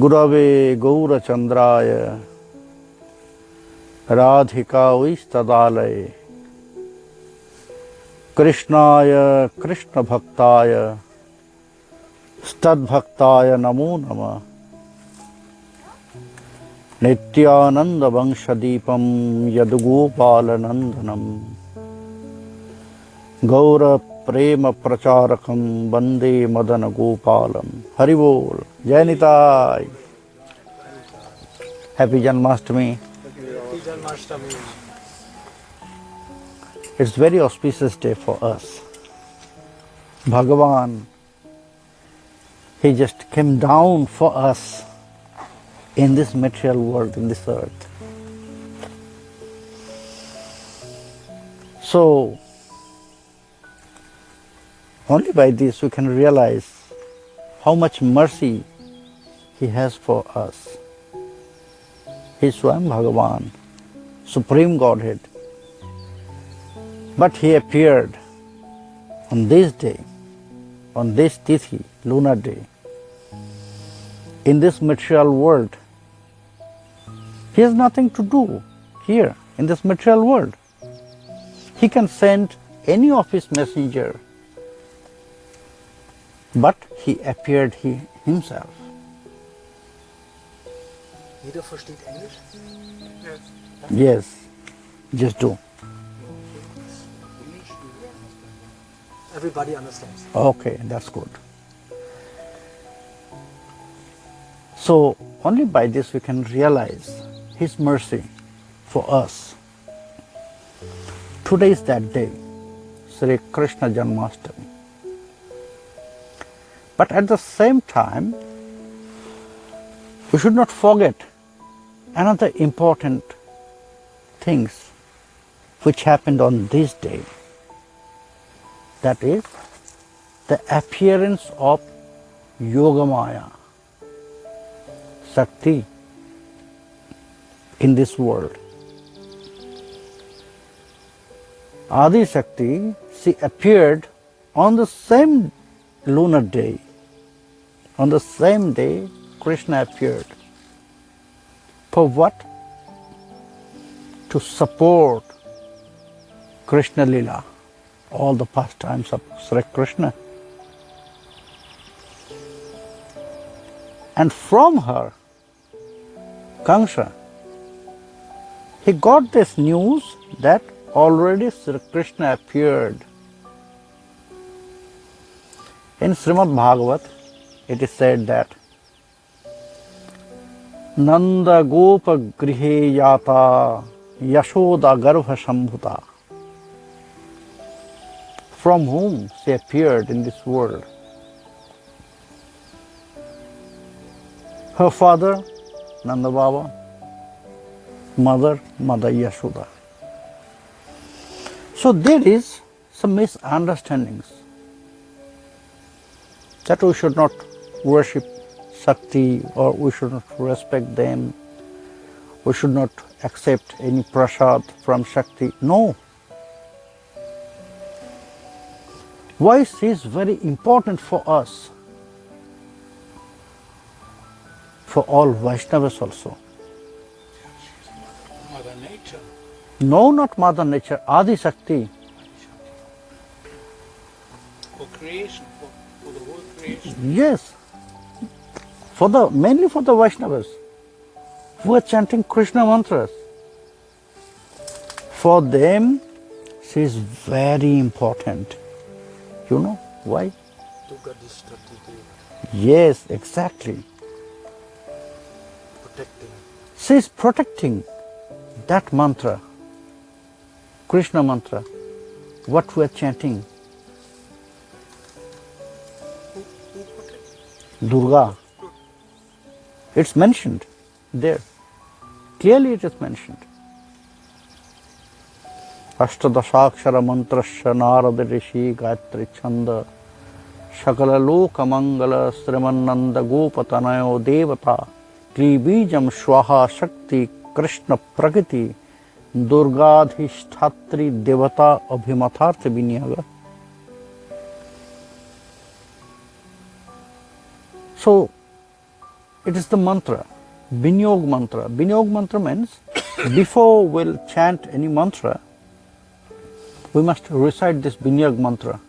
गुरवे गौरचंद्राय राधिकायै कृष्णाय कृष्ण भक्ताय स्तद्भक्ताय नमो नमः। नित्यानंद वंशदीपम यदुगोपालनंदनम गौर प्रेम प्रचारकम वंदे मदन गोपालम। हरि बोल, जय Nitai. Happy Janmashtami. It's very auspicious day for us. Bhagavan, he just came down for us in this material world, in this earth. So, only by this we can realize how much mercy he has for us. He is Swam Bhagavan, Supreme Godhead. But he appeared on this day, on this Tithi, lunar day, in this material world. He has nothing to do here in this material world. He can send any of his messenger, but he appeared himself. Jeder versteht Englisch? Yes, just do. Everybody understands. Okay, that's good. So, only by this we can realize his mercy for us. Today is that day, Sri Krishna Janmashtami. But at the same time, we should not forget another important things which happened on this day. That is the appearance of Yogamaya, Shakti, in this world. Adi Shakti, she appeared on the same lunar day. On the same day, Krishna appeared. For what? To support Krishna Lila, all the pastimes of Sri Krishna. And from her, Kamsa, he got this news that already Sri Krishna appeared. In Srimad Bhagavat, it is said that Nanda Gopa Grihe Yata Yashoda Garbha Shambhuta, from whom she appeared in this world. Her father, Nanda Baba, mother, Mother Yashoda. So there is some misunderstandings that we should not worship Shakti or we should not respect them. We should not accept any prasad from Shakti. No. Why she is very important for us, for all Vaishnavas also. Mother Nature. No, not Mother Nature, Adi Shakti. For creation, for the whole creation. Yes, mainly for the Vaishnavas who are chanting Krishna mantras. For them, she is very important. You know why? Yes, exactly. Protecting. She is protecting that mantra, Krishna mantra, what we are chanting. Durga. It's mentioned there. Clearly it is mentioned. Ashtadashakshara mantrasya narada rishi gayatri chanda shakala loka mangala srimannanda gopatanayo devata klibijam swaha shakti krishna prakriti durgadhishtatri devata abhimathartha vinyaga. So it is the mantra, Binyog mantra. Binyog mantra means before we'll chant any mantra, we must recite this Binyog mantra.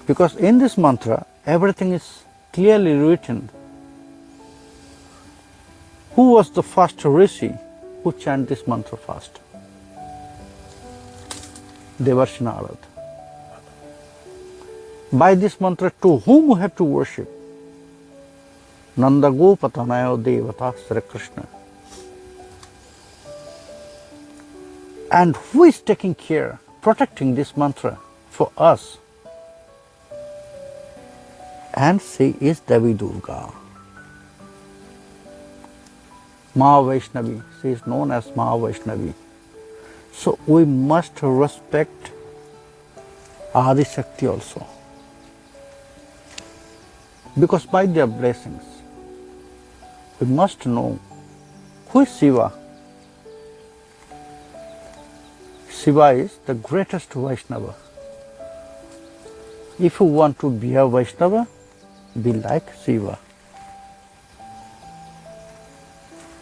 Because in this mantra, everything is clearly written. Who was the first rishi who chanted this mantra first? Devarshi Narad. By this mantra, to whom we have to worship? Nanda Gopatanayo Devata Sri Krishna. And who is taking care, protecting this mantra for us? And she is Devi Durga. Mahavaishnavi, she is known as Mahavaishnavi. So we must respect Adi Shakti also. Because by their blessings, we must know who is Shiva. Shiva is the greatest Vaishnava. If you want to be a Vaishnava, be like Shiva.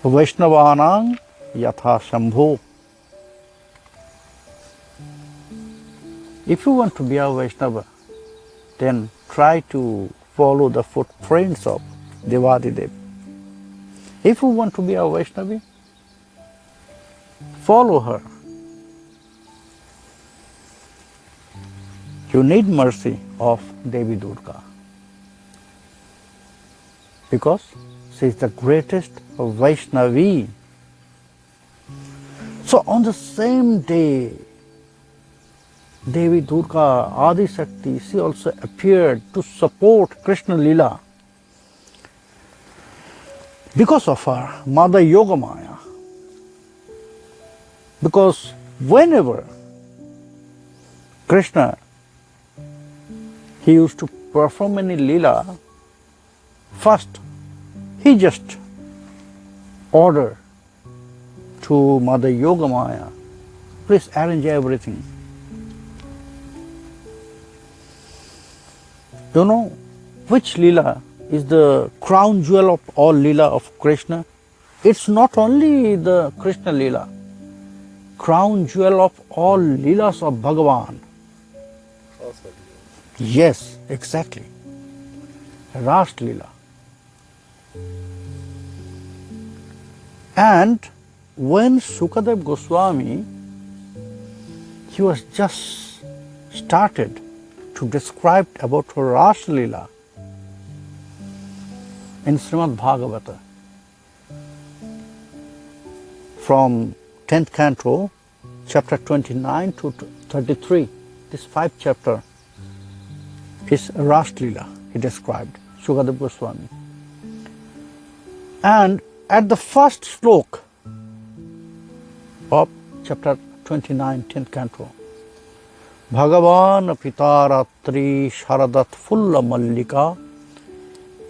Vaishnavanang yatha Shambho. If you want to be a Vaishnava, then try to follow the footprints of Devadidev. If you want to be a Vaishnavi, follow her. You need mercy of Devi Durga. Because she is the greatest Vaishnavi. So on the same day, Devi Durga, Adi Shakti, she also appeared to support Krishna Lila. Because of her Mother Yogamaya. Because whenever Krishna, he used to perform any Lila, first he just ordered to Mother Yogamaya, please arrange everything. You know which Leela is the crown jewel of all Leela of Krishna? It's not only the Krishna Leela, crown jewel of all Leelas of Bhagavan. Yes, exactly. Ras Leela. And when Sukadev Goswami, he was just started to describe about her Ras Leela in Srimad Bhagavata from 10th canto, chapter 29 to 33. This 5th chapter is Ras Leela, he described, Sukadev Goswami. And at the first slok of chapter 29, 10th canto, Bhagavan Pitaratri Sharadat Fulla Mallika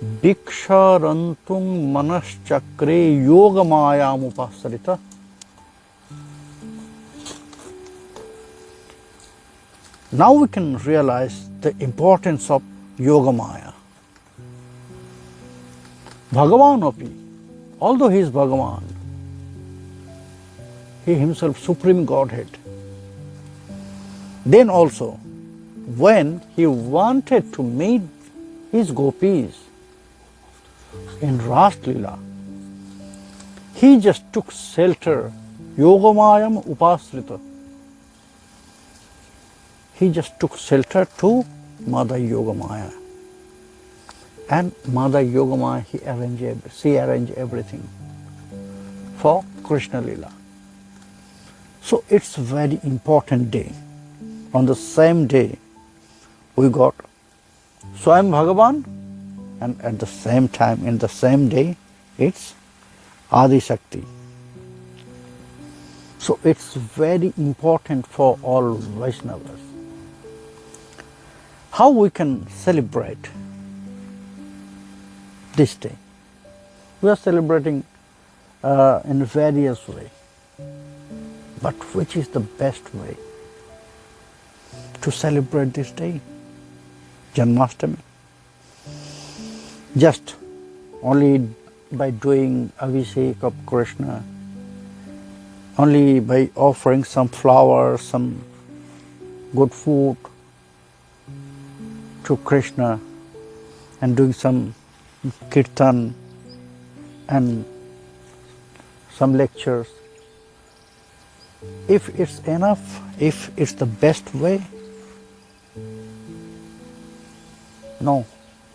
Diksharantung Manaschakre Yogamayam Upasarita. Now we can realize the importance of Yogamaya. Bhagavan Api, although he is Bhagavan, he himself Supreme Godhead. Then also, when he wanted to meet his gopis in Ras Leela, he just took shelter, Yogamayam Upasrita. He just took shelter to Mother Yogamaya. And Mother Yogamaya, she arranged everything for Krishna Leela. So it's a very important day. On the same day, we got Swayam Bhagavan, and at the same time, in the same day, it's Adi Shakti. So it's very important for all Vaishnavas. How we can celebrate this day? We are celebrating in various ways. But which is the best way to celebrate this day? Janmashtami. Just only by doing Abhishek of Krishna, only by offering some flowers, some good food to Krishna and doing some kirtan and some lectures. If it's enough, if it's the best way, no,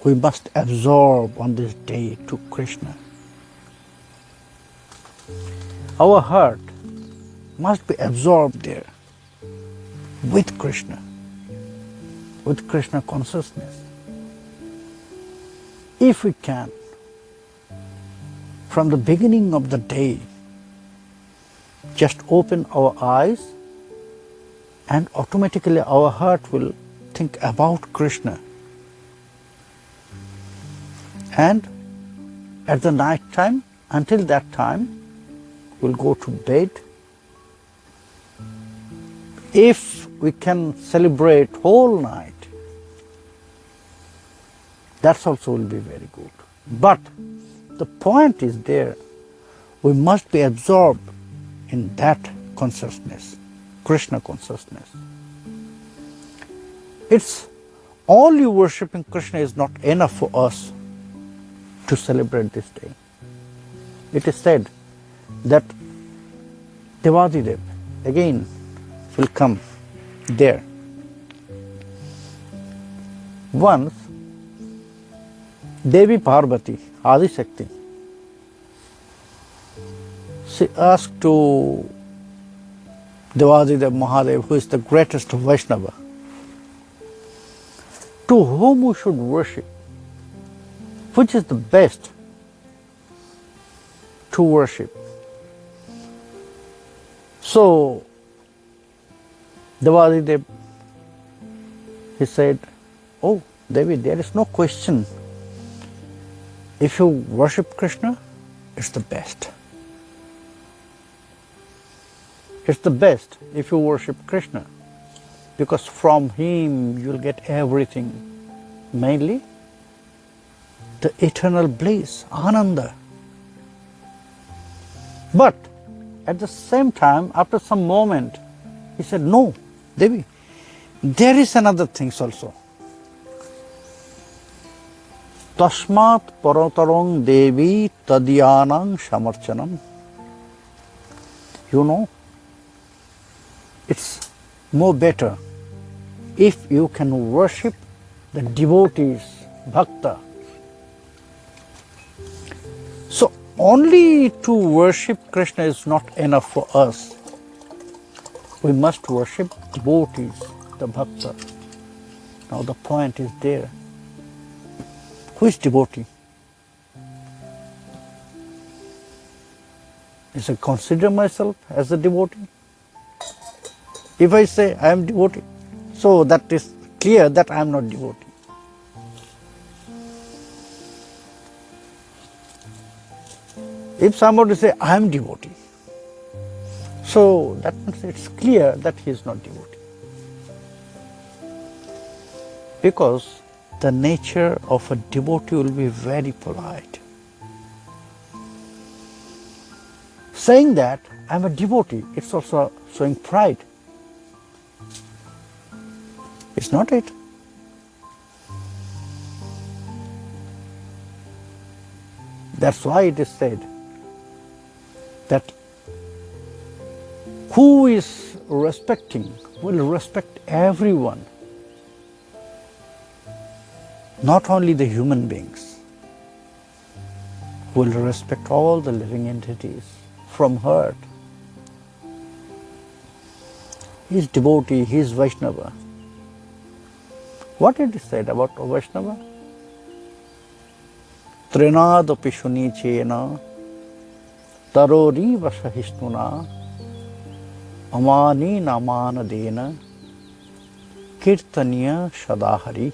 we must absorb on this day to Krishna. Our heart must be absorbed there with Krishna consciousness. If we can, from the beginning of the day, just open our eyes and automatically our heart will think about Krishna. And at the night time, until that time, we'll go to bed. If we can celebrate whole night, that also will be very good. But the point is there, we must be absorbed in that consciousness, Krishna consciousness. It's only worshipping Krishna is not enough for us to celebrate this day. It is said that Devadidev again will come there. Once Devi Parvati, Adi Shakti, she asked to Devadidev Mahadev, who is the greatest Vaishnava, to whom we should worship, which is the best to worship. So Devadidev, he said, oh Devi, there is no question. If you worship Krishna, it's the best. It's the best if you worship Krishna, because from him you will get everything, mainly the eternal bliss, Ananda. But at the same time, after some moment, he said, no, Devi, there is another thing also. Tasmat paratarang Devi tadyanang samarchanam. You know, it's more better if you can worship the devotees, bhakta. So only to worship Krishna is not enough for us. We must worship devotees, the bhakta. Now the point is there. Who is devotee? Is I consider myself as a devotee? If I say I am devotee, so that is clear that I am not devotee. If somebody say I am devotee, so that means it's clear that he is not devotee. Because the nature of a devotee will be very polite. Saying that I am a devotee, it's also showing pride. It's not it. That's why it is said that who is respecting will respect everyone, not only the human beings, will respect all the living entities from heart. He is devotee, he is Vaishnava. What it is said about a Vaishnava? Trinadapi shunichena tarori vasahishnuna amani namanadena kirtaniya sadahari.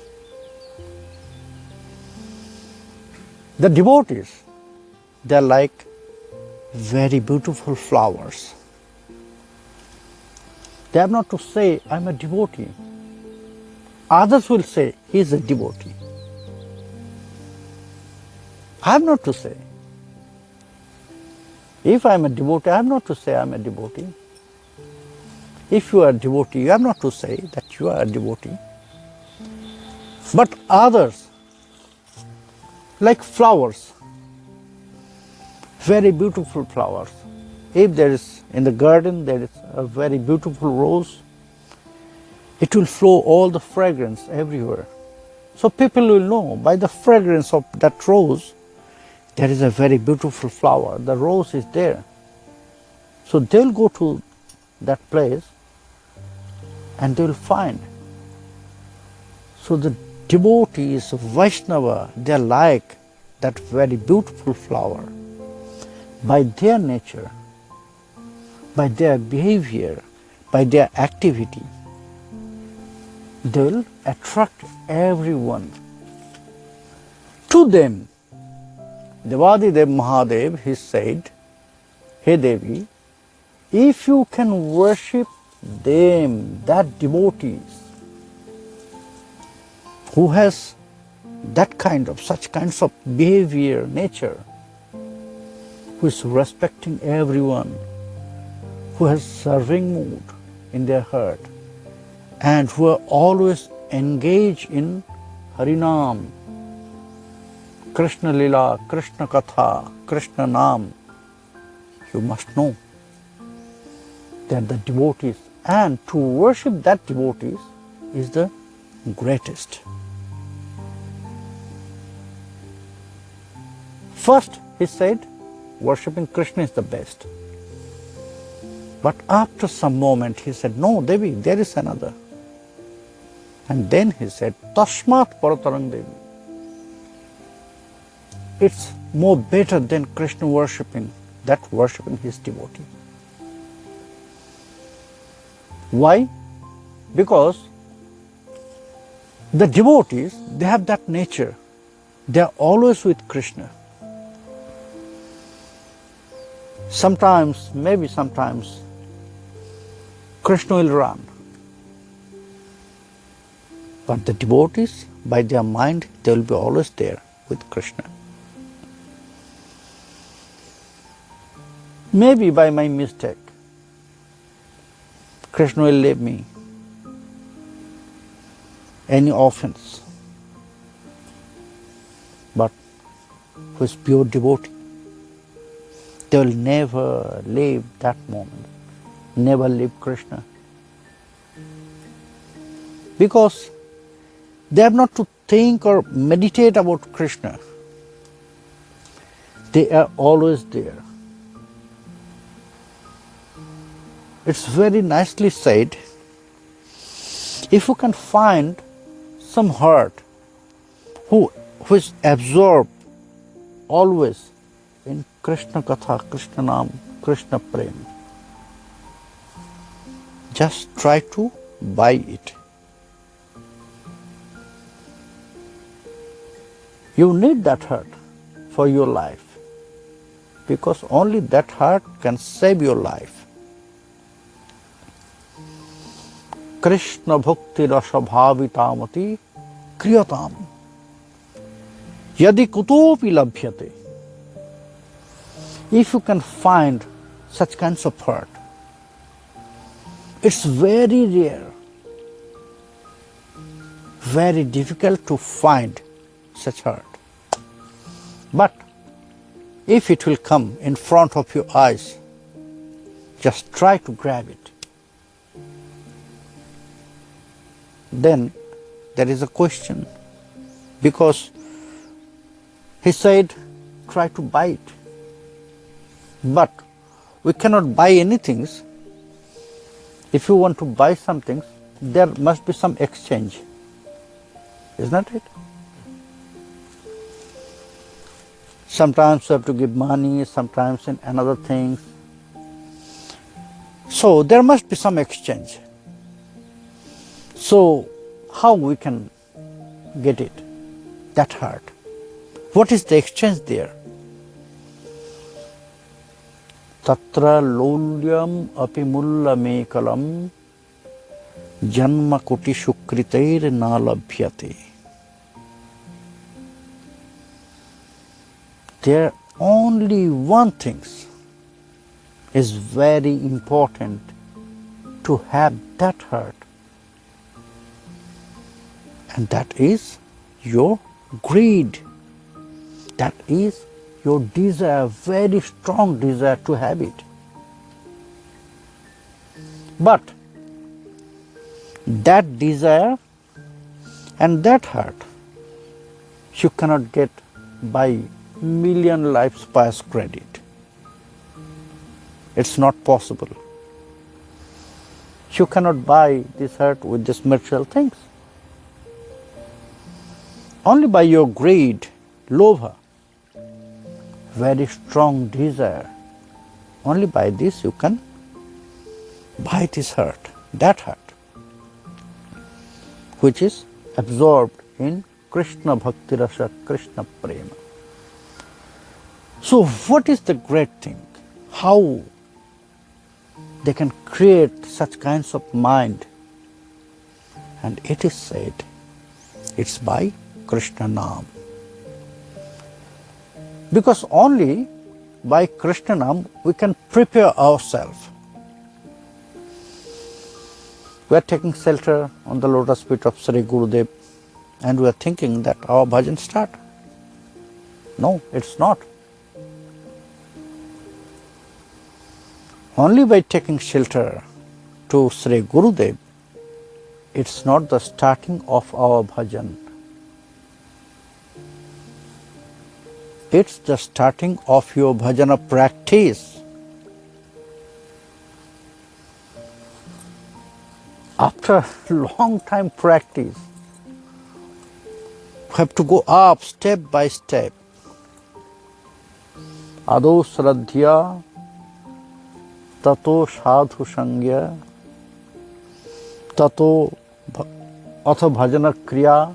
The devotees, they are like very beautiful flowers. They have not to say, I am a devotee. Others will say, he is a devotee. I have not to say. If I am a devotee, I have not to say I am a devotee. If you are a devotee, you have not to say that you are a devotee. But others, like flowers, very beautiful flowers. If there is, in the garden, there is a very beautiful rose, it will flow all the fragrance everywhere. So people will know by the fragrance of that rose, there is a very beautiful flower. The rose is there. So they'll go to that place and they'll find. So the devotees of Vaishnava, they like that very beautiful flower. By their nature, by their behavior, by their activity, they'll attract everyone to them. Devadidev Mahadev, he said, Hey Devi, if you can worship them, that devotees, who has that kind of, such kinds of behavior, nature, who is respecting everyone, who has serving mood in their heart, and who are always engaged in Harinam, Krishna Lila, Krishna Katha, Krishna Nam, you must know that the devotees, and to worship that devotees is the greatest. First, he said, worshipping Krishna is the best. But after some moment, he said, no, Devi, there is another. And then he said, Tasmat Paratarang Devi. It's more better than Krishna worshipping, that worshipping his devotee. Why? Because the devotees, they have that nature. They are always with Krishna. Sometimes, maybe sometimes, Krishna will run. But the devotees, by their mind, they will be always there with Krishna. Maybe by my mistake, Krishna will leave me any offense. But who is pure devotee, they will never leave that moment, never leave Krishna. Because they have not to think or meditate about Krishna. They are always there. It's very nicely said, if you can find some heart who is absorbed always in Krishna Katha, Krishna Nam, Krishna Prem, just try to buy it. You need that heart for your life, because only that heart can save your life. Krishna Bhakti Rasa Bhavitamati Kriyatam Yadi Kutopi Labhyate. If you can find such kinds of heart, it's very rare, very difficult to find such heart. But if it will come in front of your eyes, just try to grab it. Then there is a question, because he said, try to buy it. But we cannot buy anything. If you want to buy something, there must be some exchange. Isn't it? Sometimes you have to give money, sometimes in another things. So there must be some exchange. So how we can get it, that heart? What is the exchange there? Tatra lolyam apimulla mekalam janma koti shukritair na labhyate. there only one thing is very important to have that heart, and that is your greed. That is your desire, very strong desire to have it. But that desire and that heart you cannot get by million lives pious credit. It's not possible. You cannot buy this heart with these material things. Only by your greed, lobha, very strong desire, only by this you can buy this heart, that heart, which is absorbed in Krishna Bhakti Rasa, Krishna Prema. So what is the great thing? How they can create such kinds of mind? And it is said, it's by Krishna Nam. Because only by Krishna Nam we can prepare ourselves. We are taking shelter on the lotus feet of Sri Gurudev and we are thinking that our bhajan start. No, it's not. Only by taking shelter to Sri Gurudev, it's not the starting of our bhajan. It's the starting of your bhajana practice. After long time practice, we have to go up step by step. Ado sradhya, tato sadhu sangya, tato atha bhajana kriya,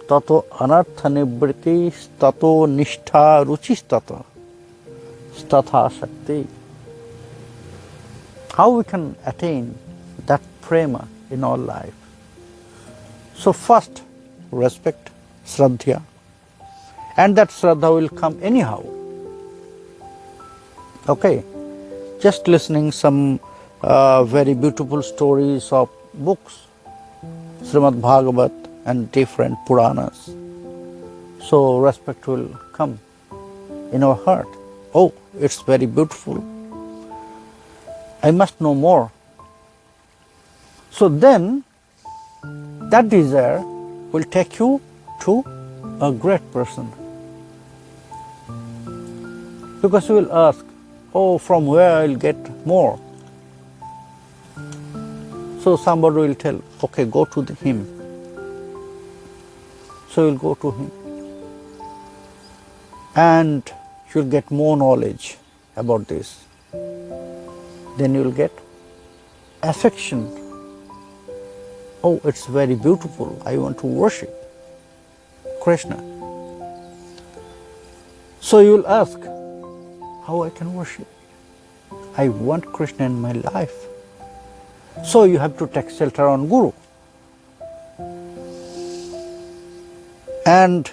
tato anartha nivriti, tato nishtha ruchis tato, statha shakti. How we can attain that prema in our life? So first, respect, shraddha, and that shraddha will come anyhow. Okay, just listening some very beautiful stories of books, Srimad Bhagavat and different Puranas. So respect will come in our heart. Oh, it's very beautiful. I must know more. So then, that desire will take you to a great person. Because you will ask, oh, from where I will get more? So somebody will tell, okay, go to him. So you will go to him. And you will get more knowledge about this. Then you will get affection. Oh, it's very beautiful. I want to worship Krishna. So you will ask, how I can worship? I want Krishna in my life. So you have to take shelter on Guru. And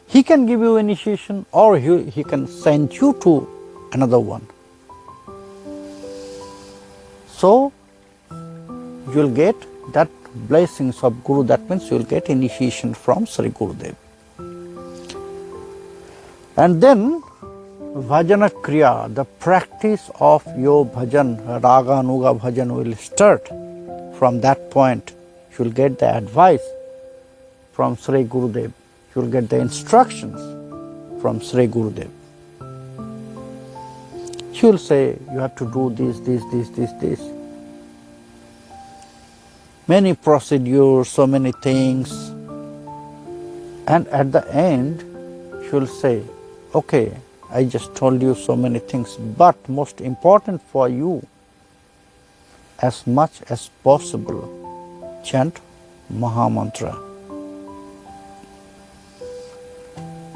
he can give you initiation or he can send you to another one. So you will get that blessings of Guru. That means you will get initiation from Sri Gurudev. And then Bhajana Kriya, the practice of your bhajan, Raga Anuga bhajan will start. From that point, you will get the advice from Sri Gurudev. You will get the instructions from Sri Gurudev. He will say, you have to do this. Many procedures, so many things. And at the end, he will say, okay, I just told you so many things, but most important for you, as much as possible, chant Mahamantra.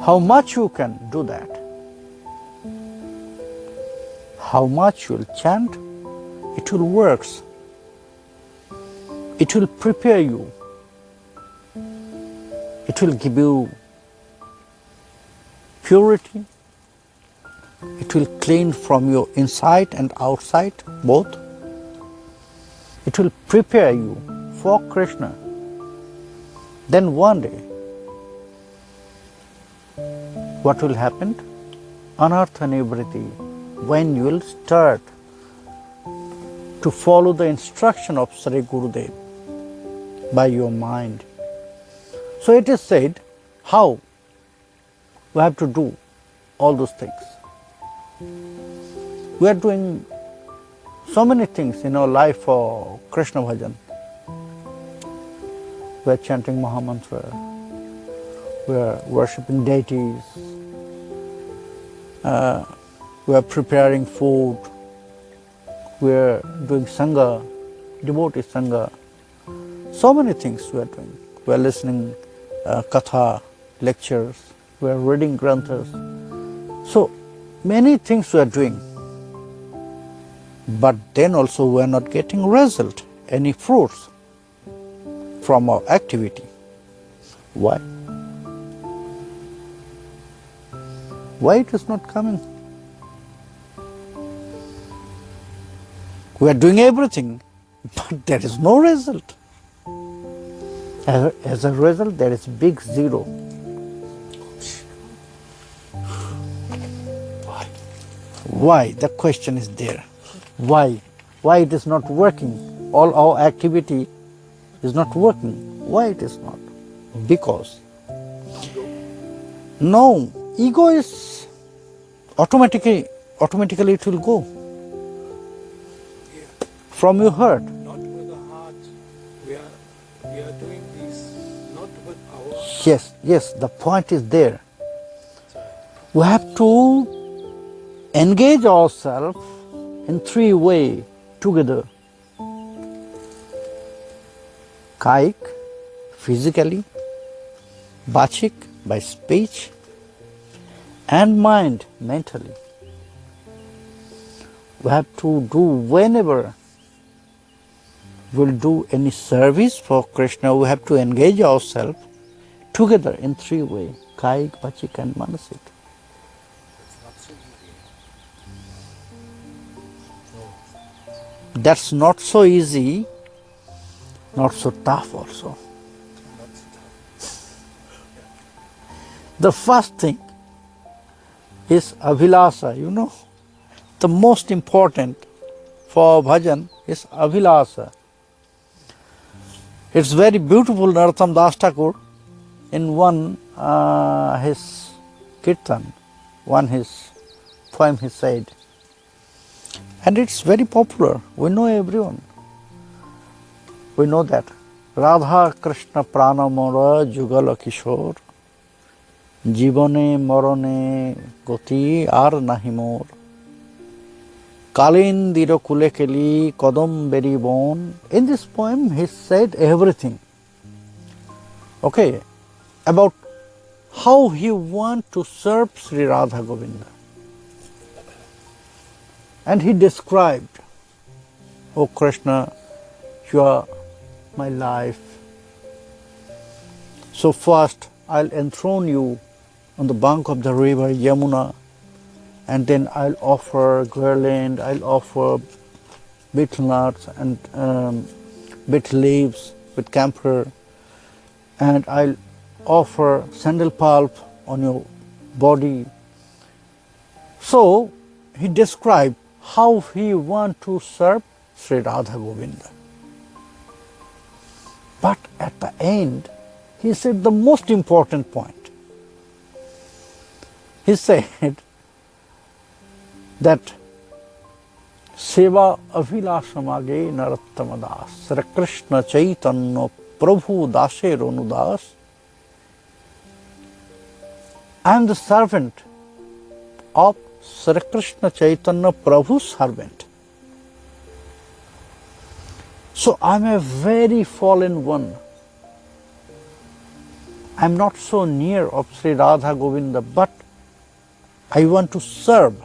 How much you can do that? How much you will chant, it will work. It will prepare you. It will give you purity. It will clean from your inside and outside, both. It will prepare you for Krishna. Then one day, what will happen? Anartha nivriti, when you will start to follow the instruction of Sri Gurudev by your mind. So it is said how we have to do all those things. We are doing so many things in our life for Krishna bhajan. We are chanting Mahamantra, we are worshipping deities, we are preparing food, we are doing Sangha, devotee Sangha. So many things we are doing. We are listening Katha, lectures, we are reading Granthas. So many things we are doing. But then also we are not getting result, any fruits from our activity. Why? Why it is not coming? We are doing everything, but there is no result. As a result, there is big zero. Why? The question is there. Why? Why it is not working? All our activity is not working. Why it is not? Because no, ego is automatically it will go from your heart. Not with the heart. We are doing this not with our Yes, the point is there. We have to engage ourselves in three ways together. Kaik, physically, bachik, by speech, and mind, mentally. We have to do whenever we'll do any service for Krishna, we have to engage ourselves together in three ways, kaik, bachik, and manasik. That's not so easy, not so tough also. The first thing is abhilasa, The most important for bhajan is abhilasa. It's very beautiful, Narottam Das Thakur, in one his kirtan, his poem he said, and it's very popular. We know everyone. We know that. Radha Krishna Pranamora Jugala Kishore Jivane Morone Goti Ar Nahimor Kalin Diro Kulekeli Kodom Beri Bon. In this poem he said everything. Okay, about how he want to serve Sri Radha Govinda. And he described, "Oh Krishna, you are my life. So first I'll enthrone you on the bank of the river Yamuna, and then I'll offer garland, I'll offer betel nuts and betel leaves with camphor, and I'll offer sandal pulp on your body." So he described how he want to serve Sri Radha Govinda. But at the end, he said the most important point. He said that Seva Abhilashamage Narottamadas Sri Krishna Chaitanya Prabhu Dase Ronudas. I am the servant of Sri Krishna Chaitanya Prabhu's servant. So I am a very fallen one. I am not so near of Sri Radha Govinda, but I want to serve.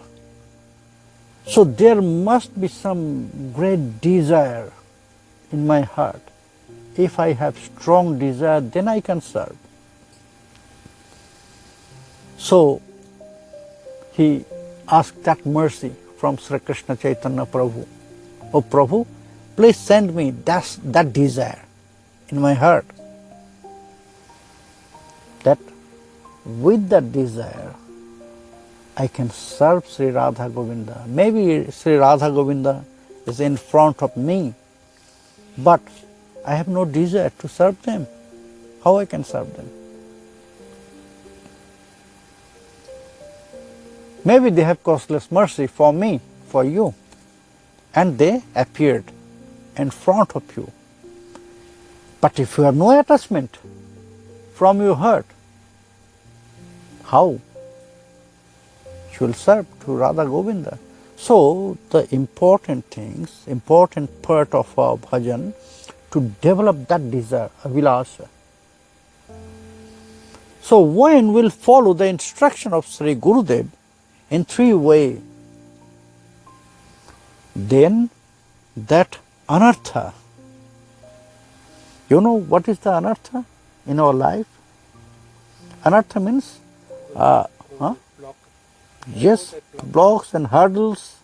So there must be some great desire in my heart. If I have strong desire, then I can serve. So he asked that mercy from Sri Krishna Chaitanya Prabhu. Oh Prabhu, please send me that desire in my heart. That with that desire, I can serve Sri Radha Govinda. Maybe Sri Radha Govinda is in front of me, but I have no desire to serve them. How I can serve them? Maybe they have causeless mercy for me, for you, and they appeared in front of you. But if you have no attachment from your heart, how you will serve to Radha Govinda? So the important things, important part of our bhajan, to develop that desire, avilasa. So one will follow the instruction of Sri Gurudev in three ways. Then that anartha, you know what is the anartha in our life? Anartha means, yes, blocks and hurdles.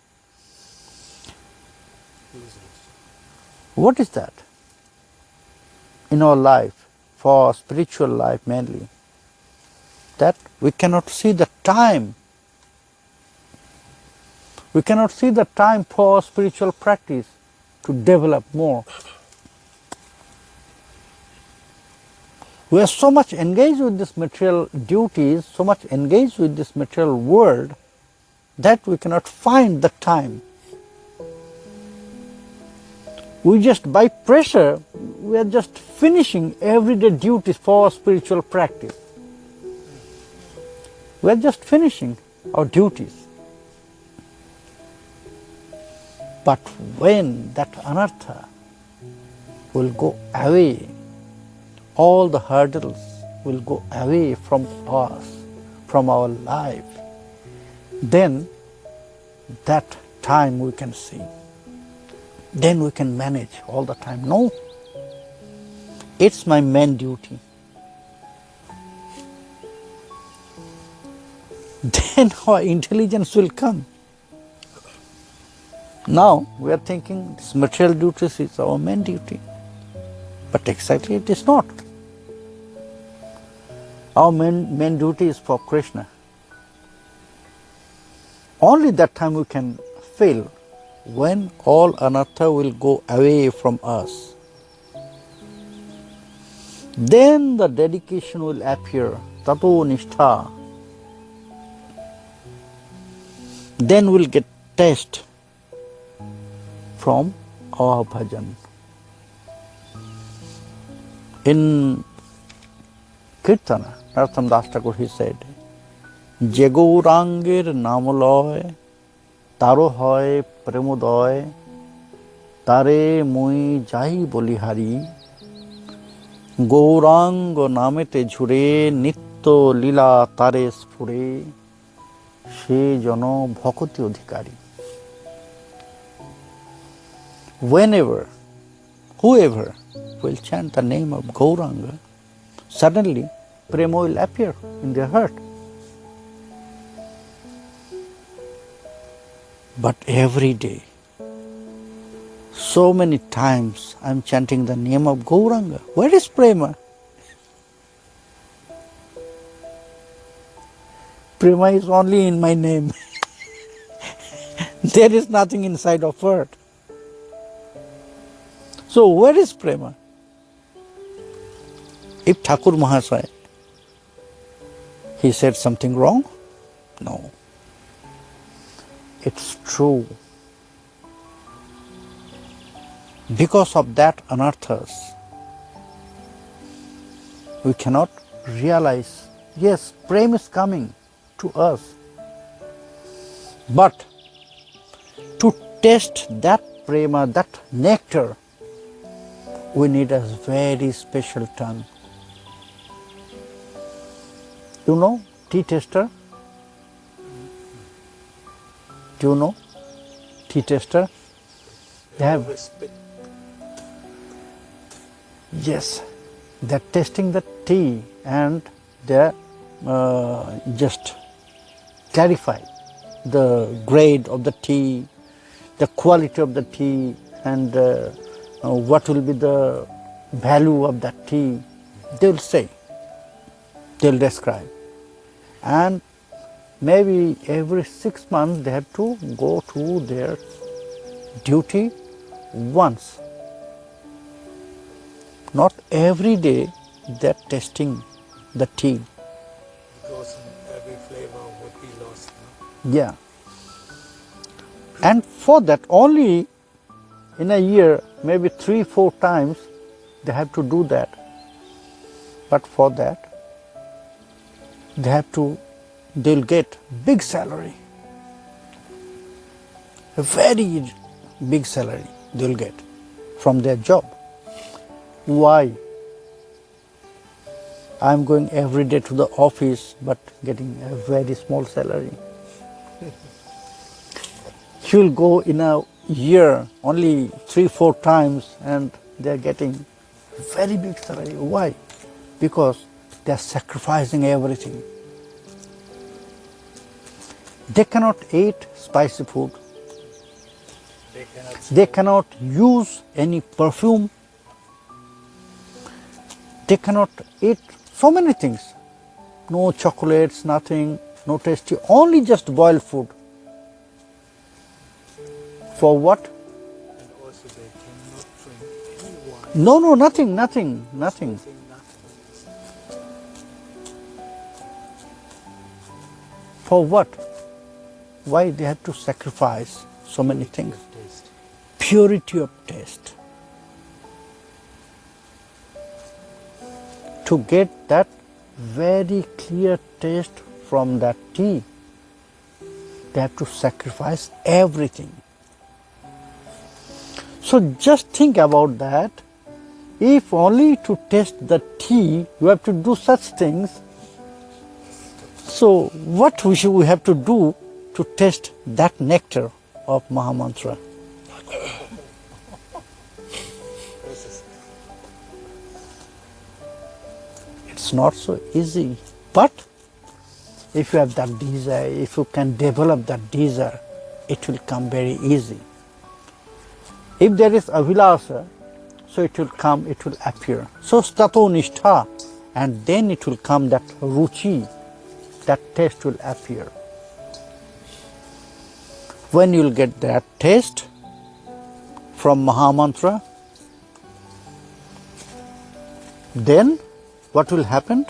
What is that in our life, for spiritual life mainly? That we cannot see the time. We cannot see the time for spiritual practice to develop more. We are so much engaged with this material duties, so much engaged with this material world, that we cannot find the time. We just, by pressure, we are just finishing everyday duties for spiritual practice. We are just finishing our duties. But when that anartha will go away, all the hurdles will go away from us, from our life, then that time we can see. Then we can manage all the time. No, it's my main duty. Then our intelligence will come. Now we are thinking this material duties is our main duty. But exactly it is not. Our main duty is for Krishna. Only that time we can feel, when all anartha will go away from us. Then the dedication will appear, tato nishtha. Then we'll get taste from our bhajan. In Kirtana, Narottam Das Thakur, he said, Je Gaurangir namoloy, taro hoy premodoy, tare mui jai bolihari, Gaurang namete jhure, nitto lila tare sphure, she jano bhakoti adhikari. Whenever, whoever will chant the name of Gauranga, suddenly prema will appear in their heart. But every day, so many times I am chanting the name of Gauranga. Where is prema? Prema is only in my name. There is nothing inside of heart. So where is prema? If Thakur Mahasaya, he said something wrong? No. It's true. Because of that anarthas, we cannot realize, yes, prema is coming to us. But to taste that prema, that nectar, we need a very special tongue. You know tea taster? Do you know tea taster? They have, yes, they're tasting the tea and they're just clarify the grade of the tea, the quality of the tea, and what will be the value of that tea. They will say, they will describe. And maybe every 6 months they have to go to their duty once. Not every day they are testing the tea. Because every flavor would be lost. No? Yeah. And for that, only in a year, maybe 3-4 times, they have to do that. But for that, they'll get big salary. A very big salary they'll get from their job. Why? I'm going every day to the office but getting a very small salary. He will go in a year only 3-4 times and they're getting very big salary. Why? Because they're sacrificing everything. They cannot eat spicy food. They cannot use any perfume. They cannot eat so many things. No chocolates, nothing, no tasty, only just boiled food. For what? And also they cannot drink any wine. No, nothing. Nothing. For what? Why they have to sacrifice so many things? Taste. Purity of taste. To get that very clear taste from that tea, they have to sacrifice everything. So just think about that. If only to taste the tea, you have to do such things. So what we have to do to taste that nectar of Mahamantra? It's not so easy. But if you have that desire, if you can develop that desire, it will come very easy. If there is avilasa, so it will come, it will appear. So stato nishtha, and then it will come that ruchi, that taste will appear. When you will get that taste from Mahamantra, then what will happen?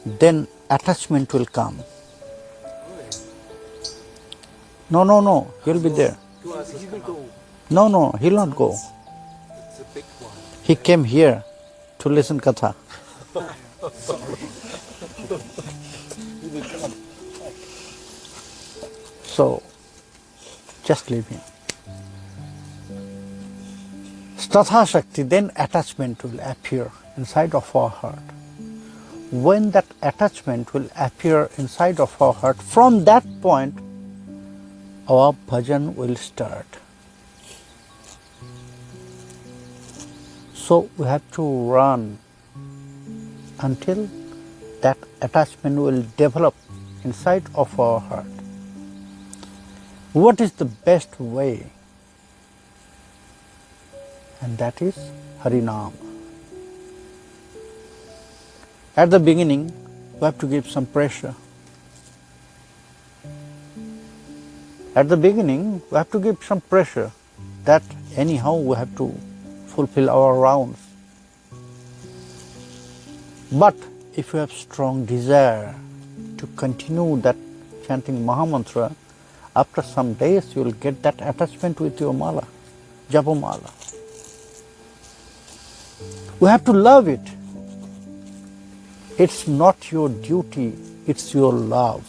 Then attachment will come. No, he'll be there. He will go. No, he'll not go. It's a big one. He came here to listen katha. So, just leave him. Statha Shakti, then attachment will appear inside of our heart. When that attachment will appear inside of our heart, from that point, our bhajan will start. So we have to run until that attachment will develop inside of our heart. What is the best way? And that is Harinam. At the beginning, we have to give some pressure. At the beginning, we have to give some pressure that anyhow we have to fulfill our rounds. But if you have strong desire to continue that chanting Mahamantra, after some days you will get that attachment with your mala, japa mala. We have to love it. It's not your duty, it's your love.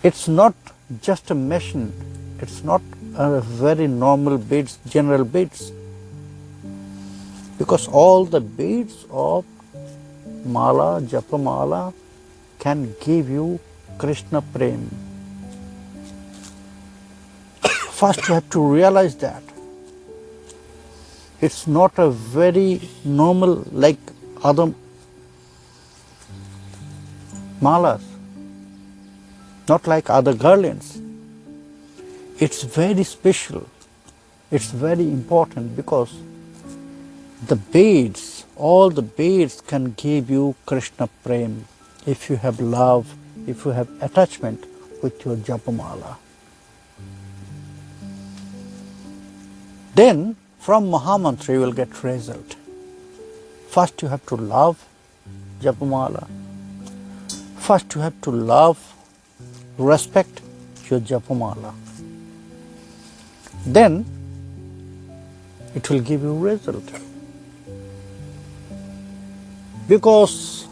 It's not just a machine, it's not a very normal beads, general beads. Because all the beads of mala, japa mala can give you Krishna Prem. First you have to realize that. It's not a very normal like other malas, not like other garlands. It's very special, it's very important because the beads, all the beads can give you Krishna Prem if you have love, if you have attachment with your japamala. Then from Mahamantra you will get result. First you have to love japamala. First you have to love, respect your japamala. Then it will give you result. Because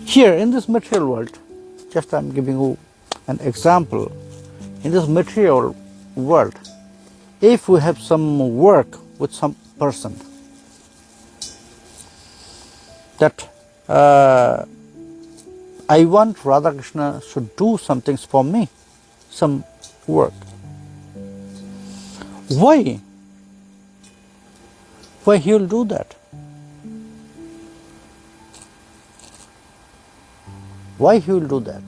here in this material world, just I am giving you an example, in this material world, if we have some work with some person, that I want Radha Krishna should do some things for me, some work. Why? Why he will do that? Why he will do that?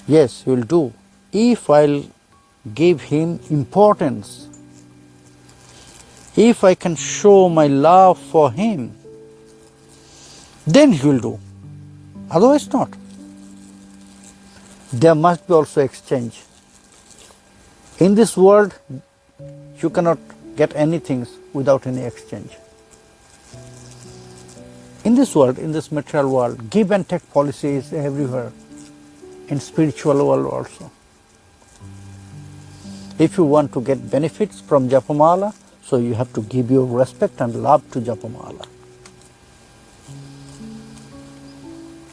Yes, he will do. If I'll give him importance, if I can show my love for him, then he will do. Otherwise not. There must be also exchange. In this world, you cannot get anything without any exchange. In this world, in this material world, give and take policy is everywhere. In spiritual world also. If you want to get benefits from Japamala, so you have to give your respect and love to Japamala.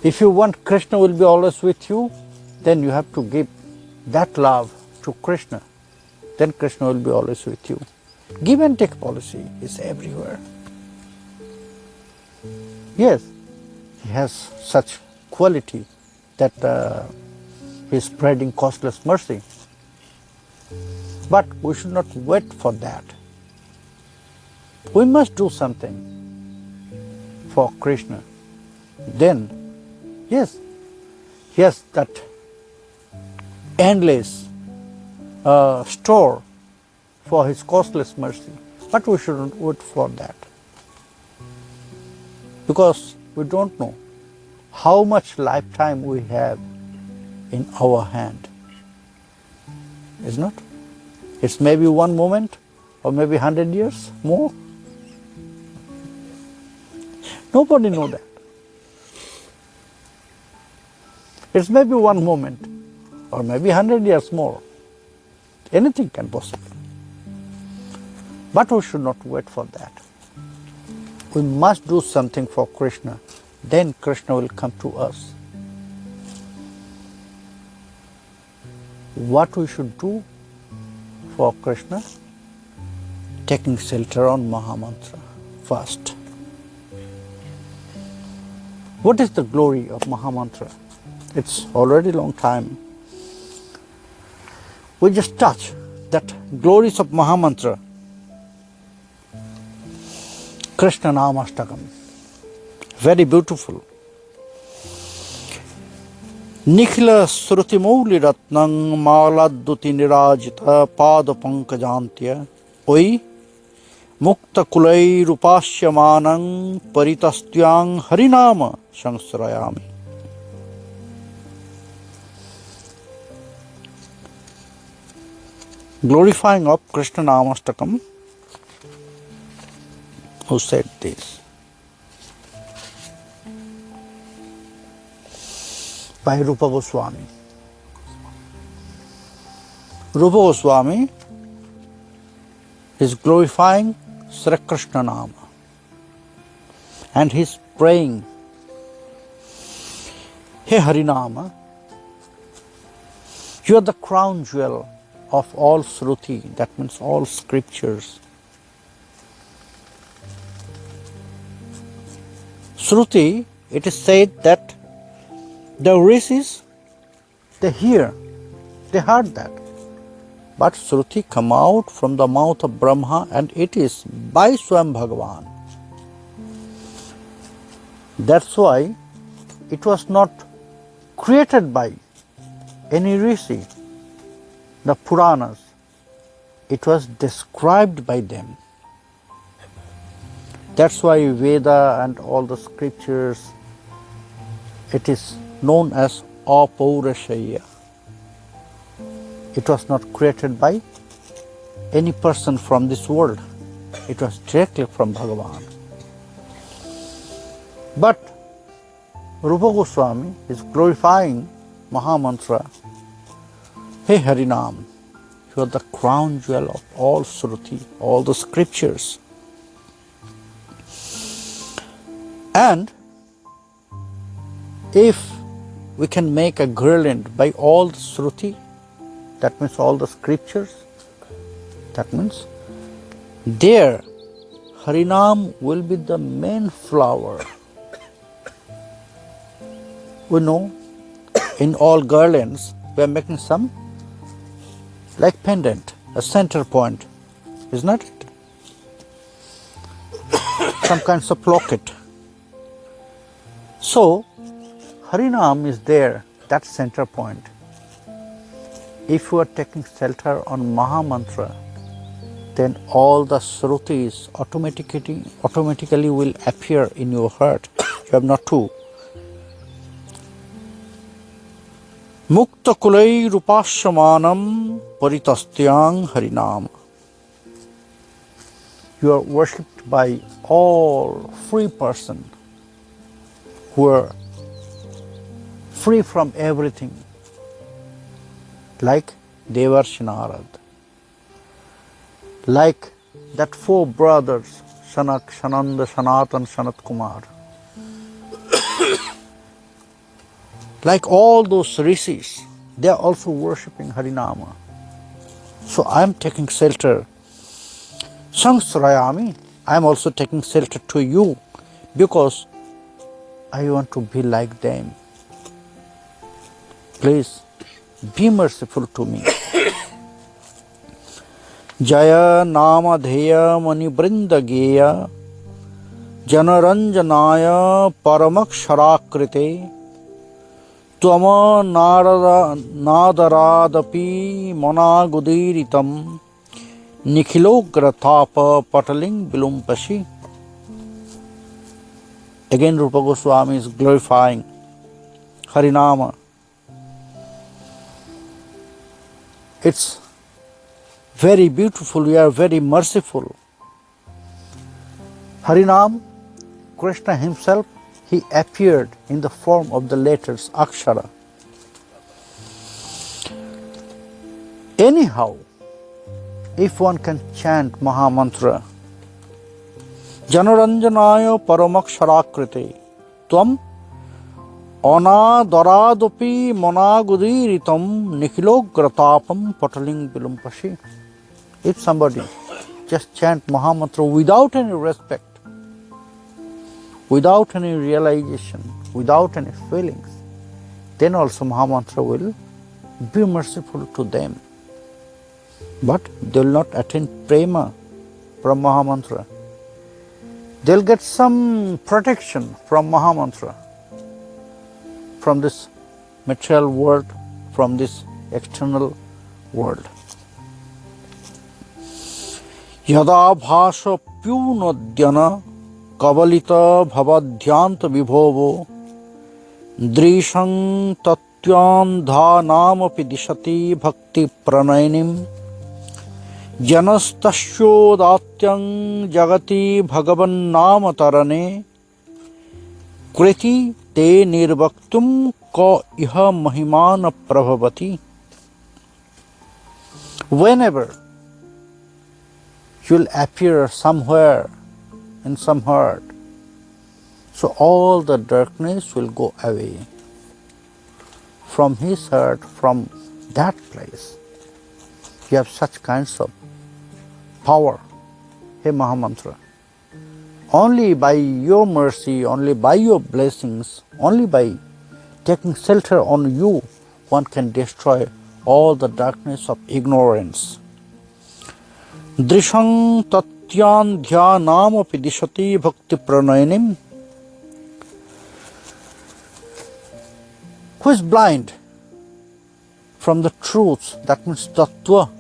If you want Krishna will be always with you, then you have to give that love to Krishna. Then Krishna will be always with you. Give and take policy is everywhere. Yes, he has such quality that he is spreading costless mercy. But we should not wait for that. We must do something for Krishna. Then, yes, he has that endless store for his costless mercy. But we shouldn't wait for that. Because we don't know how much lifetime we have in our hand. Isn't it? It's maybe one moment or maybe 100 years more. Nobody knows that. It's maybe one moment or maybe 100 years more. Anything can possible. But we should not wait for that. We must do something for Krishna. Then Krishna will come to us. What we should do for Krishna? Taking shelter on Mahamantra first. What is the glory of Mahamantra? It's already long time. We just touch that glories of Mahamantra. Krishna Namastakam. Very beautiful. Nikhila Sruti Mouli Ratnang Maladuti Nirajita Pada Pankajantya Oi Mukta Kulai Rupashyamanang Paritastyang Harinama Shangsrayami. Glorifying of Krishna Namastakam, who said this? By Rupa Goswami. Rupa Goswami is glorifying Sri Krishna Nama and he is praying, Hey Harinama, you are the crown jewel of all Shruti, that means all scriptures. Shruti, it is said that the rishis, they hear, they heard that. But Shruti come out from the mouth of Brahma and it is by Swam Bhagavan. That's why it was not created by any rishi, the Puranas. It was described by them. That's why Veda and all the scriptures, it is known as Apaurashaya. It was not created by any person from this world. It was directly from Bhagavan. But Rupa Goswami is glorifying Mahamantra. Hey Harinam, you are the crown jewel of all Shruti, all the scriptures. And if we can make a girland by all the Shruti, that means all the scriptures, that means there Harinam will be the main flower. We know in all garlands we are making some like pendant, a center point, is not it? Some kinds of locket. So Harinam is there, that center point. If you are taking shelter on Mahamantra, then all the Shrutis automatically will appear in your heart. You have not to. Mukta kulai rupasyamanam paritastyang harinam. You are worshipped by all free person who are free from everything, like Devarshi Narad, like that four brothers, Shanak, Shananda, Sanatan, Sanat Kumar, like all those rishis, they are also worshipping Harinama. So I am taking shelter. Sangsrayami, I am also taking shelter to you because I want to be like them. Please be merciful to me. Jaya Nama Dheya Mani Brinda Geya Janaranjanaya Paramaksharakrite Tvama Nadaradapi Monagudiritam Nikhilogratapa Pataling Bilumpashi. Again Rupa Goswami is glorifying Harinama. It's very beautiful, we are very merciful. Harinam, Krishna himself, he appeared in the form of the letters Akshara. Anyhow, if one can chant Mahamantra, Janaranjanaya Paramakshaраkrite Tvam Anadaradopi Monagudiritam Nikhilogratapam Pataling Bilumpashi. If somebody just chant Mahamantra without any respect, without any realization, without any feelings, then also Mahamantra will be merciful to them. But they will not attain prema from Mahamantra. They will get some protection from Mahamantra, from this material world, from this external world. Yada bhasha pyunadyana kavalita bhavadhyanta vibhovo drishang tatyam dhanamapi dishati bhakti pranayinim janastasyodatyang jagati bhagavan nama tarane kriti te nirvaktum ka iha mahimana prabhavati. Whenever you will appear somewhere in some heart, so all the darkness will go away from his heart, from that place. You have such kinds of power, hey Mahamantra. Only by your mercy, only by your blessings, only by taking shelter on you, one can destroy all the darkness of ignorance. Drishang tatyan dhyanam api dishati bhakti pranayinim. who is blind from the truth, that means tattva,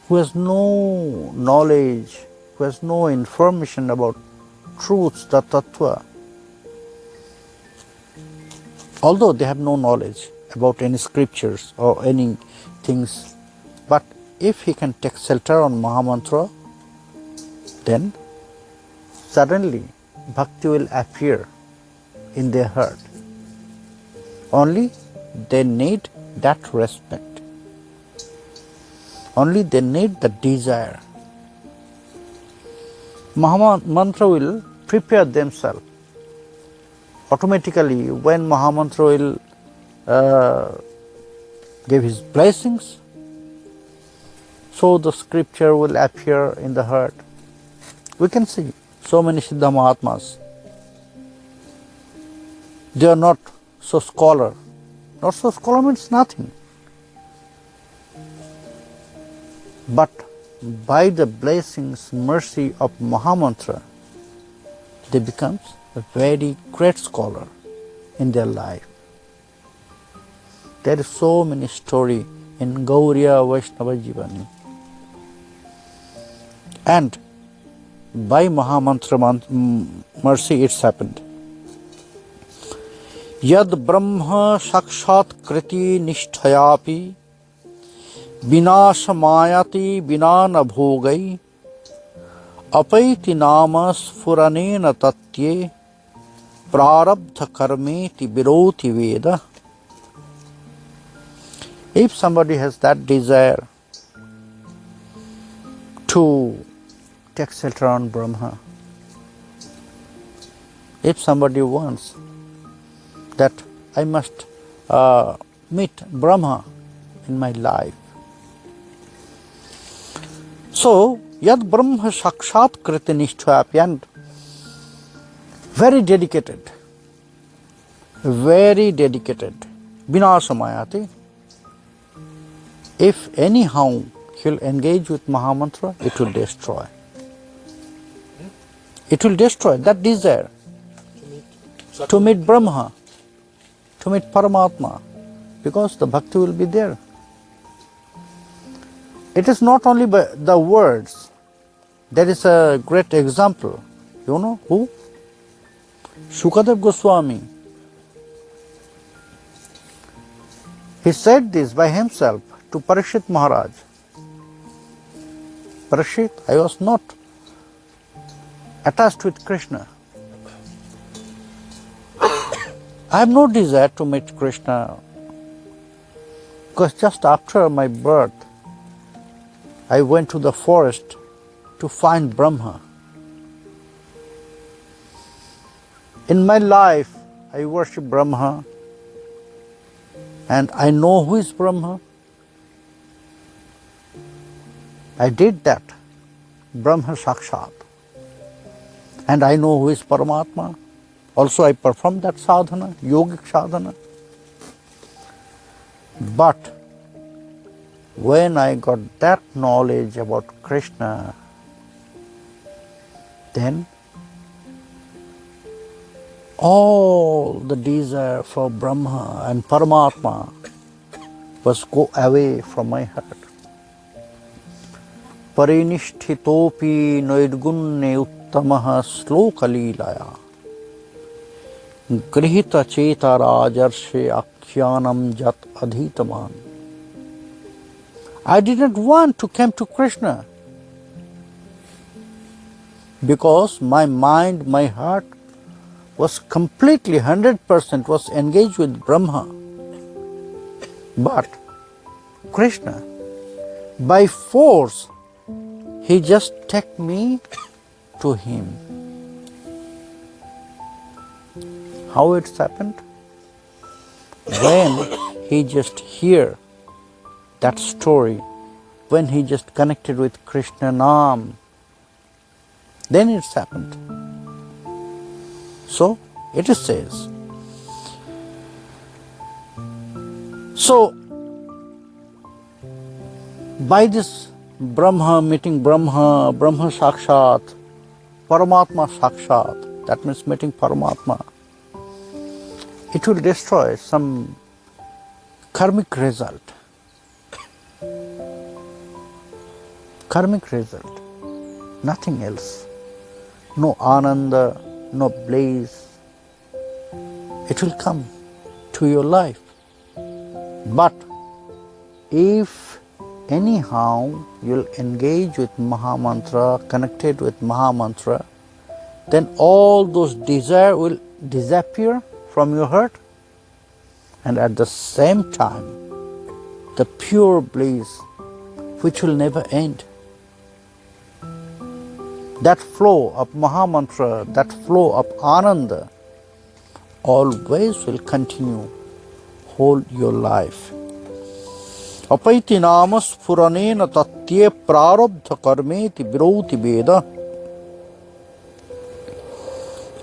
who has no knowledge, who has no information about truths, the tattva, although they have no knowledge about any scriptures or any things, but if he can take shelter on Mahamantra, then suddenly bhakti will appear in their heart. Only they need that respect. Only they need the desire. Mahamantra will prepare themselves. Automatically, when Mahamantra will give his blessings, so the scripture will appear in the heart. We can see so many Siddha Mahatmas. They are not so scholar. Not so scholar means nothing. But by the blessings, mercy of Mahamantra, they become a very great scholar in their life. There is so many story in Gauriya Vaishnava Jivani. And by Mahamantra mercy it's happened. Yad Brahma Sakshat Kriti Nishtayapi Vinashamayati Vinana Bhogai Apaiti Nama Sfuranena Tatye Prarabdha Karmeti Viroti Veda. If somebody has that desire to take shelter on Brahma, if somebody wants that I must meet Brahma in my life, so Yad Brahma Sakshat Kriti Nishthayapi, and very dedicated, Vinashamayati. If anyhow he'll engage with Mahamantra, it will destroy. It will destroy that desire to meet Brahma, to meet Paramatma, because the bhakti will be there. It is not only by the words. There is a great example. You know who? Shukadev Goswami. He said this by himself to Parikshit Maharaj. Parikshit, I was not attached with Krishna. I have no desire to meet Krishna, because just after my birth, I went to the forest to find Brahma. In my life, I worship Brahma, and I know who is Brahma. I did that, Brahma Sakshat. And I know who is Paramatma. Also I performed that sadhana, yogic sadhana. But when I got that knowledge about Krishna, then all the desire for Brahma and Paramatma was go away from my heart. Parinishthitopi noidgunne uttamaha slokalilaya grihita cheta rajarshe akhyanam jat adhitaman. I didn't want to come to Krishna because my mind, my heart was completely 100% was engaged with Brahma. But Krishna, by force, he just took me to him. How it's happened? When he just hear that story, when he just connected with Krishna Nam, then it's happened. So it says. So by this Brahma, meeting Brahma, Brahma Sakshat, Paramatma Sakshat, that means meeting Paramatma, it will destroy some karmic result. Karmic result, nothing else. No ananda, no bliss. It will come to your life. But if anyhow you'll engage with Mahamantra, connected with Mahamantra, then all those desires will disappear from your heart, and at the same time, the pure bliss which will never end. That flow of Mahamantra, that flow of Ananda, always will continue whole your life. Apaiti nama sfuranena tatye prarabdha karmeti viroti veda.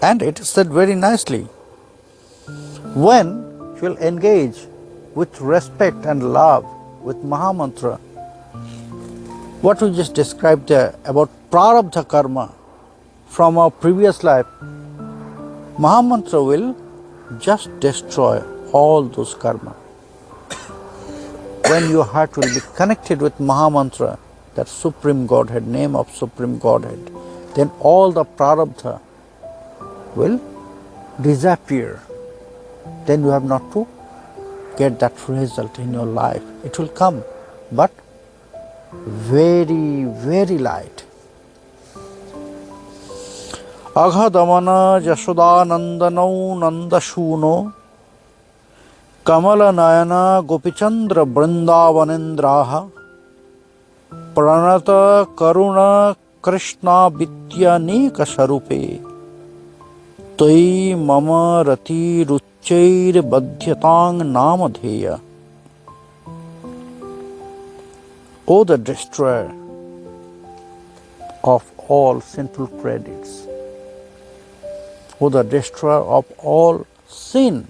And it is said very nicely, when you will engage with respect and love with Mahamantra, what we just described there about prarabdha karma from our previous life, Mahamantra will just destroy all those karma. When your heart will be connected with Mahamantra, that Supreme Godhead, name of Supreme Godhead, then all the prarabdha will disappear. Then you have not to get that result in your life. It will come, but very, very light. Aghadamana Jashodanandanau Nandashuno Kamala Nayana Gopichandra Brindavanendraha Pranata Karuna Krishna Vityanika Sarupe Toi Mama Rati Ruchair Badhyatang Namadheya. O the destroyer of all sinful credits, O the destroyer of all sin.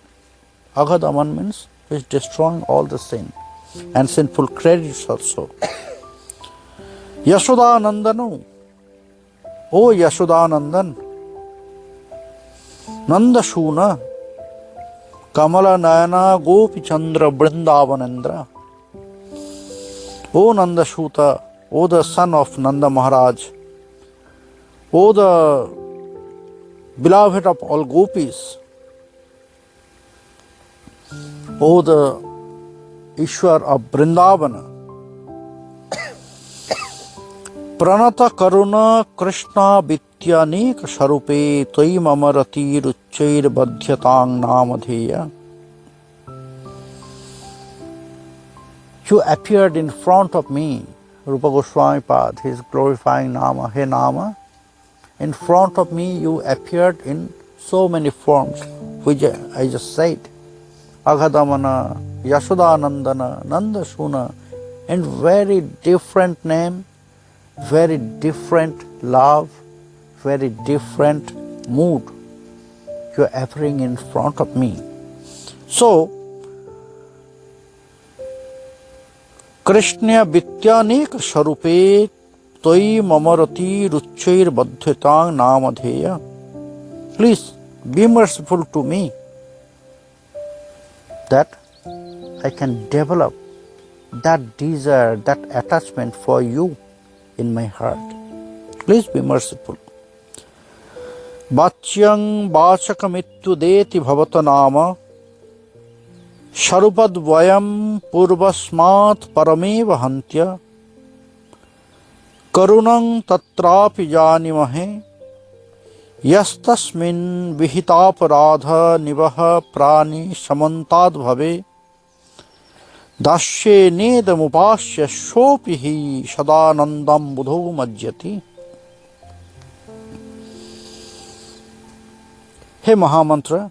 Aghadaman means is destroying all the sin and sinful credits also. Yashodanandanu, O Yashodanandan, Nandashuna, Kamala Nayana Gopi Chandra Brindavanendra. O Nandashuta, O the son of Nanda Maharaj, O the beloved of all gopis, O the Ishwar of Vrindavana, Pranata Karuna Krishna Vityanika Sarupe Toi Mamarati Ruchair Badhyatang Namadheya. You appeared in front of me, Rupa Goswami Pad, his glorifying Nama, He Nama. In front of me you appeared in so many forms, which I just said. Aghadamana, Yashodanandana, Nandashuna, and very different name, very different love, very different mood. You are appearing in front of me. So, Krishna Vityanik Sarupe Toi Mamarati Ruchair Badhyatang Namadheya. Please be merciful to me, that I can develop that desire, that attachment for you in my heart. Please be merciful. Bachyang Bachakamittu Deti Bhavatanama Sharupad Purvasmat Parameva Hantya Karunang Tatrapi Janimahe Yastasmin Vihitaparadha Nivaha Prani Samantad Bhave Dashe Nedamupasya Shopihi Sadanandam Budho Majyati. Hey Mahamantra,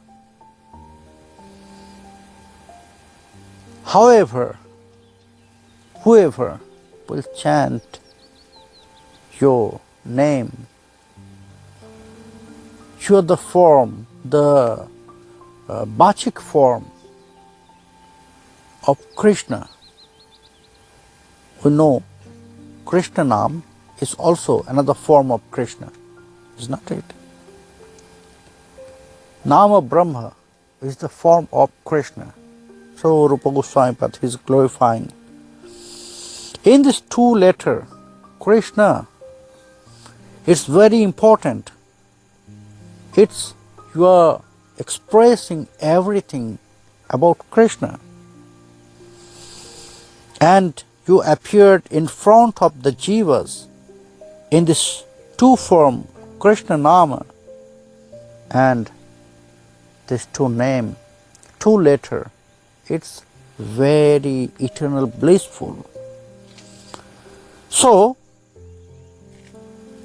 however, whoever will chant your name, you are the form, the Bachik form of Krishna. We know Krishna Nam is also another form of Krishna, is not it? Nama Brahma, is the form of Krishna. So Rupa Goswami is glorifying. In this two letter, Krishna, it's very important. It's you are expressing everything about Krishna. And you appeared in front of the Jivas in this two form, Krishna Nama, and this two name, two letter, it's very eternal blissful. So,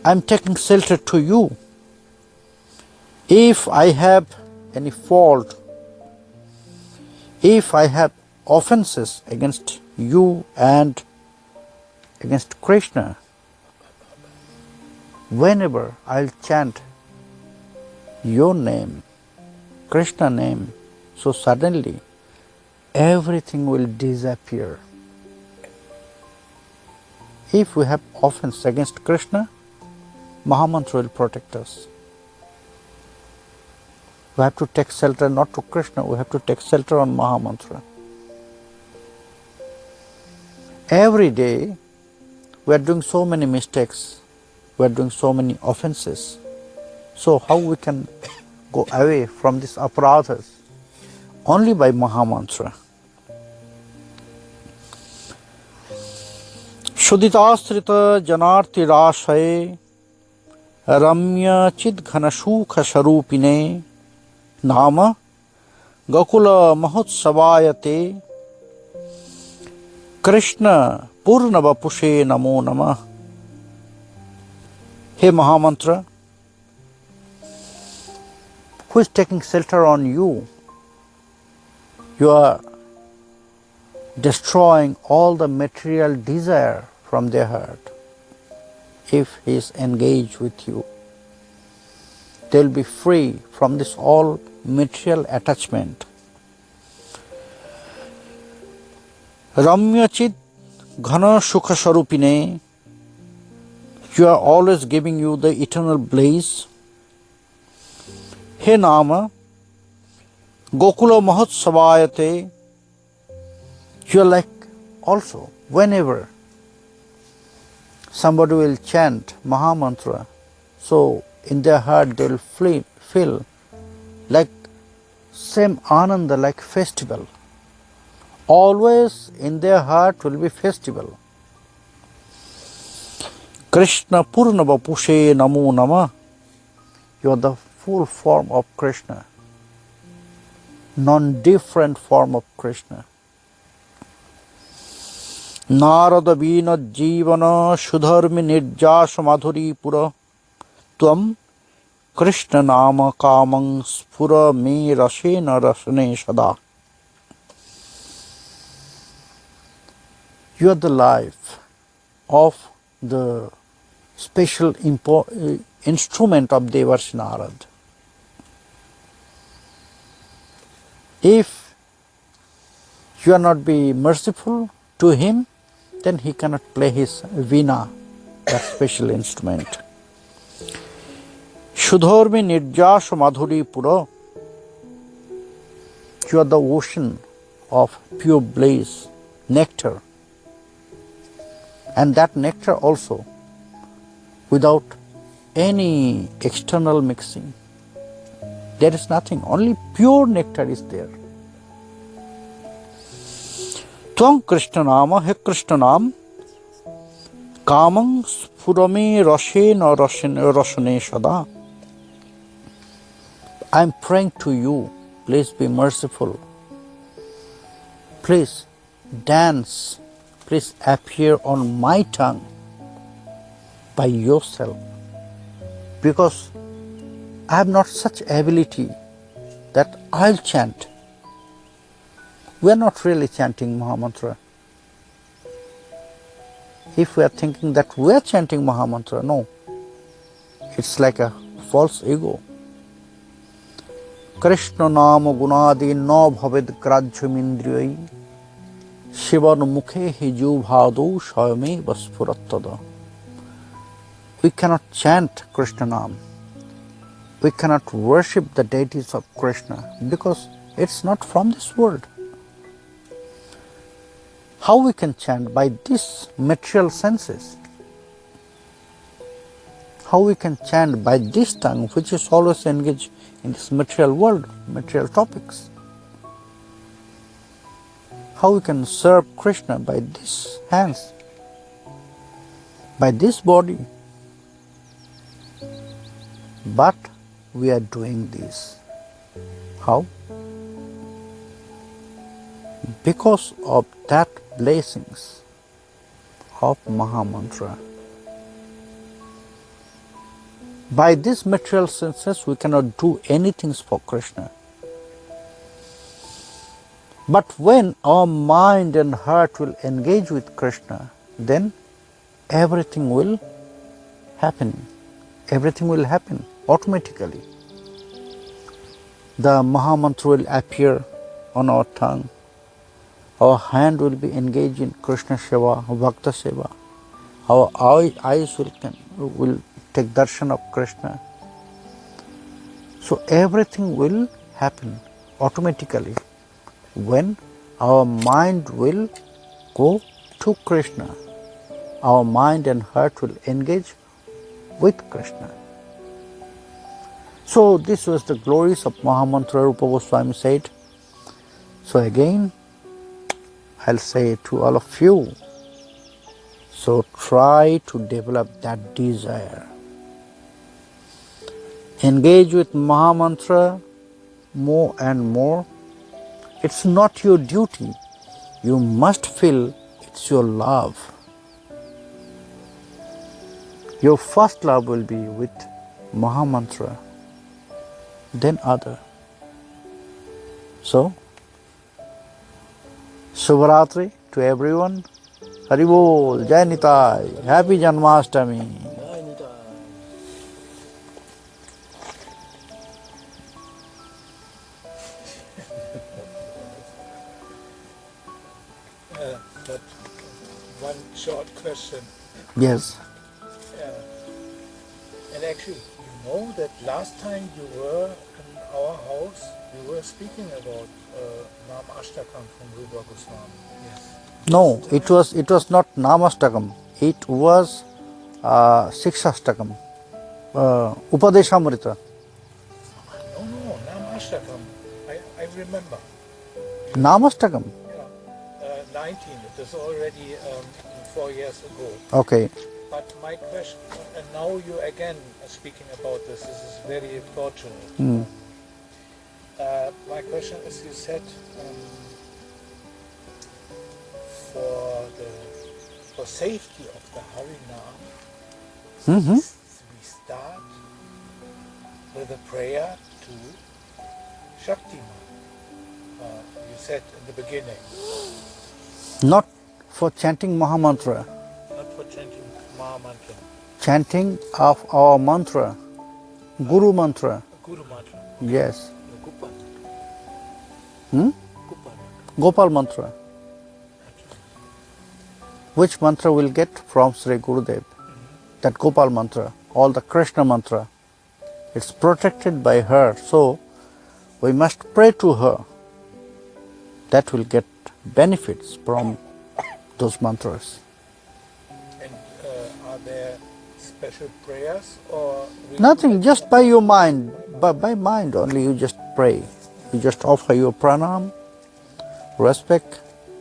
I'm taking shelter to you. If I have any fault, if I have offenses against you and against Krishna, whenever I'll chant your name, Krishna name, so suddenly everything will disappear. If we have offense against Krishna, Mahamantra will protect us. We have to take shelter not to Krishna, we have to take shelter on Mahamantra. Every day we are doing so many mistakes, we are doing so many offenses. So how we can go away from these aparadhas? Only by Mahamantra. Shuddhitasrita janarti rashaye ramya chid ghanashukha sharupine nama gokula mahotsavayate Krishna purna vapushe namo namah. Hey Mahamantra, who is taking shelter on you? You are destroying all the material desire from their heart. If he is engaged with you, they will be free from this all material attachment. Ramya chit ghana sukha swarupine, you are always giving you the eternal bliss. He Nama, Gokula Mahotsavayate, you are like also, whenever somebody will chant Mahamantra, so in their heart they will feel like same Ananda, like festival. Always in their heart will be festival. Krishna Purna Vapushe Namo Nama, you are the full form of Krishna, non-different form of Krishna. Narada Vina Jivana Shudharmi Nirjasha Madhuri Pura Tvam Krishna Nama Kamang Spura Me Rashena Rashane Sada. You are the life of the special instrument of Devarshi Narad. If you are not be merciful to him, then he cannot play his veena, that special instrument. Shudharmi Nirjasha Madhuri Pura, you are the ocean of pure bliss, nectar. And that nectar also without any external mixing. There is nothing, only pure nectar is there. Tvam Krishna Nama, He Krishna Nam, Kamang Spurame Rashena Rashane Sada. I am praying to you, please be merciful. Please dance, please appear on my tongue by yourself, because I have not such ability that I'll chant. We are not really chanting Mahamantra. If we are thinking that we are chanting Mahamantra, no, it's like a false ego. Krishna Nama Gunadi no bhaved grajyamindriyai Shivan mukhe hiju bhadu shayame vaspuratada. We cannot chant Krishna Nam. We cannot worship the deities of Krishna because It's not from this world. How we can chant? By these material senses. How we can chant? By this tongue, which is always engaged in this material world, material topics. How we can serve Krishna? By these hands, by this body. But we are doing this. How? Because of that blessings of Mahamantra. By these material senses we cannot do anything for Krishna. But when our mind and heart will engage with Krishna, then everything will happen. Everything will happen automatically. The Mahamantra will appear on our tongue. Our hand will be engaged in Krishna Seva, Bhakta Seva. Our eyes will take darshan of Krishna. So everything will happen automatically when our mind will go to Krishna. Our mind and heart will engage with Krishna. So this was the glories of Mahamantra, Rupa Goswami said. So again, I'll say to all of you, so try to develop that desire. Engage with Mahamantra more and more. It's not your duty. You must feel it's your love. Your first love will be with Mahamantra, then other. So, Shubharatri to everyone. Hari Bol, Jai Nitai, Happy Janmashtami. But one short question. Yes. And actually, you know that last time you were in our house, you were speaking about Namastakam from Rupa Goswami. Yes. No, it was not Namastakam. It was Sikshastakam, Upadeshamrita. No, Namastakam. I remember. Namastakam. Yeah, 19. It was already 4 years ago. Okay. But my question, and now you again are speaking about this. This is very fortunate. Mm. My question is, you said for safety of the Harinam, Mm-hmm. we start with a prayer to Shaktiman. You said in the beginning. Not for chanting Mahamantra. Not for chanting Mahamantra. Chanting of our mantra, Guru mantra. Guru mantra. Yes. Gopal. Gopal. Gopal mantra. Which mantra will get from Sri Gurudev? That Gopal mantra, all the Krishna mantra. It's protected by her, so we must pray to her. That will get benefits from those mantras. And are there special prayers or? Nothing, just by your mind, by mind only you just pray. You just offer your pranam, respect,